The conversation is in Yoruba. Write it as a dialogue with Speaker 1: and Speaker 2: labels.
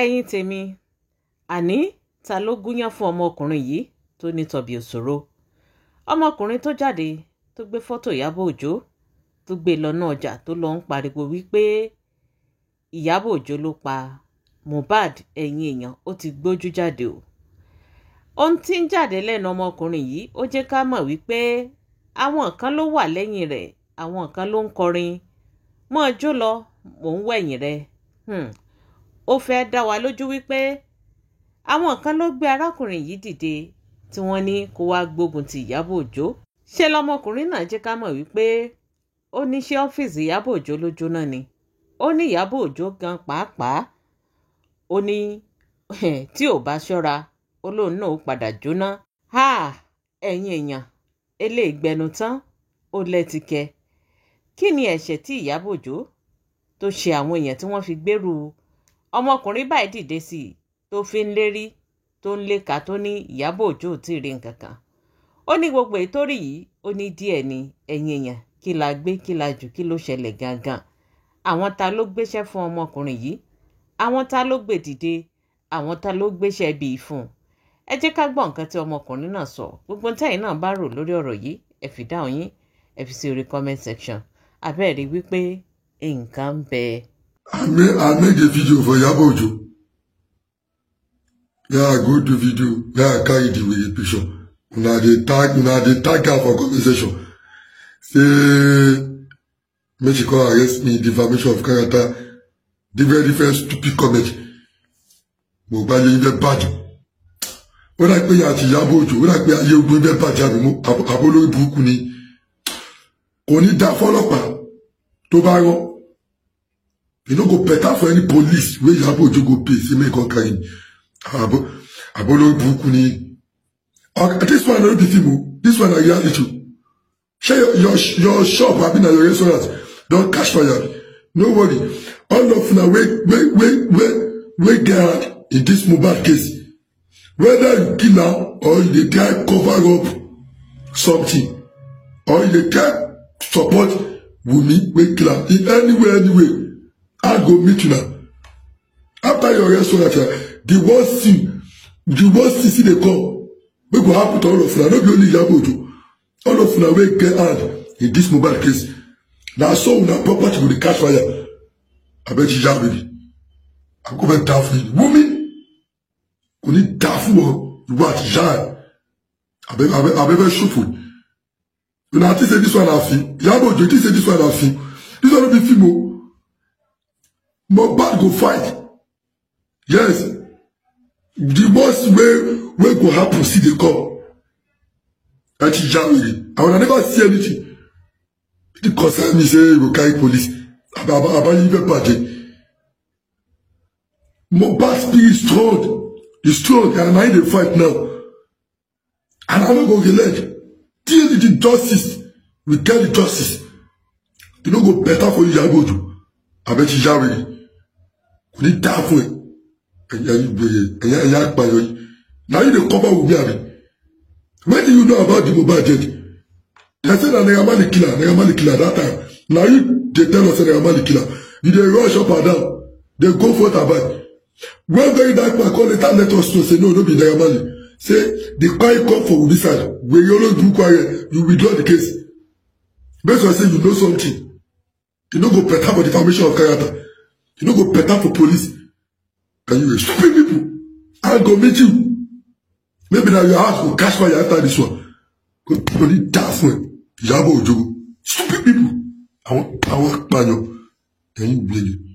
Speaker 1: ẹ̀yin tèmi àní ta ló gúnyán fún ọmọkùnrin yìí tó ní tọ̀bì òṣòro ọmọkùnrin tó jáde tó gbé fọ́tò Ìyábọ̀ Òjó tó gbé lọ́nà ọjà tó lọ ń pariwo wípé Ìyábọ̀ Òjó ló pa Mohbad. ẹ̀yin èèyàn ó ti gbójú jáde o. ohun tí ń jáde lẹ́nu ọmọkùnrin yìí ó jẹ́ ká mọ̀ wípé àwọn kan ló wà lẹ́yìn rẹ̀, àwọn kan ló ń kọrin mọ́ ọjọ́ lọ mò ń wẹ̀yìn rẹ̀. Ó fẹ́ dá wa lójú wípé àwọn kan ló gbé arákùnrin yìí dìde tí wọ́n ní kó wá gbógun ti Ìyábọ̀ Òjó. Ṣé lọmọkùnrin náà jẹ́ ká mọ̀ wípé ó ní ṣé ọ́fíìsì Ìyábọ̀ Òjó ló jóná ni. Ó ní Ìyábọ̀ Òjó gan pàápàá ó ní tí ò bá ṣọ́ra ó lóun náà ó padà jóná. Ẹ̀yin èèyàn eléyìí gbẹnu tán ó lẹ́tìkẹ́. Kí ni ẹ̀ṣẹ̀ tí Ìyábọ̀ Òjó tó ṣe àwọn èèyàn tí wọ́n fi gbèrú ọmọkùnrin báyìí dìde sí i tó fi ń lérí tó ń léka tó ní Ìyábọ̀ Òjó ò tí ì rí nǹkan kan. Ó ní gbogbo ètò rí yìí ó ní díẹ̀ ni. ẹ̀yin èèyàn kí la gbé kí la jù kí ló ṣẹlẹ̀ gangan. Àwọn ta ló gbéṣẹ́ fún ọmọkùnrin yìí, àwọn ta ló gbé dìde, àwọn ta ló gbéṣẹ́ bíi fún un. Ẹ jẹ́ ká gbọ́ nǹkan tí ọmọkùnrin náà sọ. Gbogbo tẹ́yin náà bá rò lórí ọ̀rọ̀ yìí ẹ fi dáhùn yín ẹ fi sí orí comment section. Abẹ́ẹ̀rí wípé nǹkan ń bẹ.
Speaker 2: I made a video for Iyabo Ojo. Yeah, I go to video where I carry the picture. Una dey tag her for conversation. Say make she come arrest me, defamation of character, different stupid comment. Mo bá yẹ ibẹ̀ bàjẹ́. Ó dà pé àti Iyabo Ojo, ó dà pé ayé ogun ibẹ̀ bàjẹ́ àbí mo àbólórí burúkú ni. Kò ní dá fọ́lọ́pàá tó bá rán. You no go better for any police where Iyabo Ojo go pay, say make come carry me. Abolo buku ni. This one no be film. This one na reality. Share your shop, I mean your restaurant. Don't catch fire. No worry. All of now we get in this Mohbad case. Whether you kill her or you try cover up something, or you try support Wunmi, we kill her in anyway. I go meet you now. After your restaurant, the worst thing see they come. We go happen to all of them. Not only Iyabo Ojo. All of them will get hard in this mobile case. Now so una property will catch fire. I bet you baby. I'm going to die for you. Woman, you need die for what? Jai. I bet shoot for you. You know, I say this one I feel. Iyabo Ojo, say this one I feel. This one will be female. Mohbad go fight. Yes. The worst way go happen, see the call. That's January. I will never see anything. It concern me, say, you go carry police. About even party. Mohbad spirit is strong. It's strong, and I need to fight now. And I'm not going to get till the justice. We get the justice. You don't go better for you, Iyabo Ojo. I bet you January. We need that for it. Now you dey cover with me, abi. When do you know about the Mohbad jet? They said that Nagamali killer that time. Now you they tell us that Nagamali killer. You dey rush up and down. They go for and back. When very dark man call later let us know say no be Nagamali. Say the quiet come for this side. When you always do quiet, you withdraw the case. Based on say you know something. You no go better for defamation of character. You no go better for police. Can you stupid people? I'll go meet you. Maybe now your house will catch fire after this one. Go need that one. Iyabo Ojo. Stupid people. I want banyo. Can you believe it?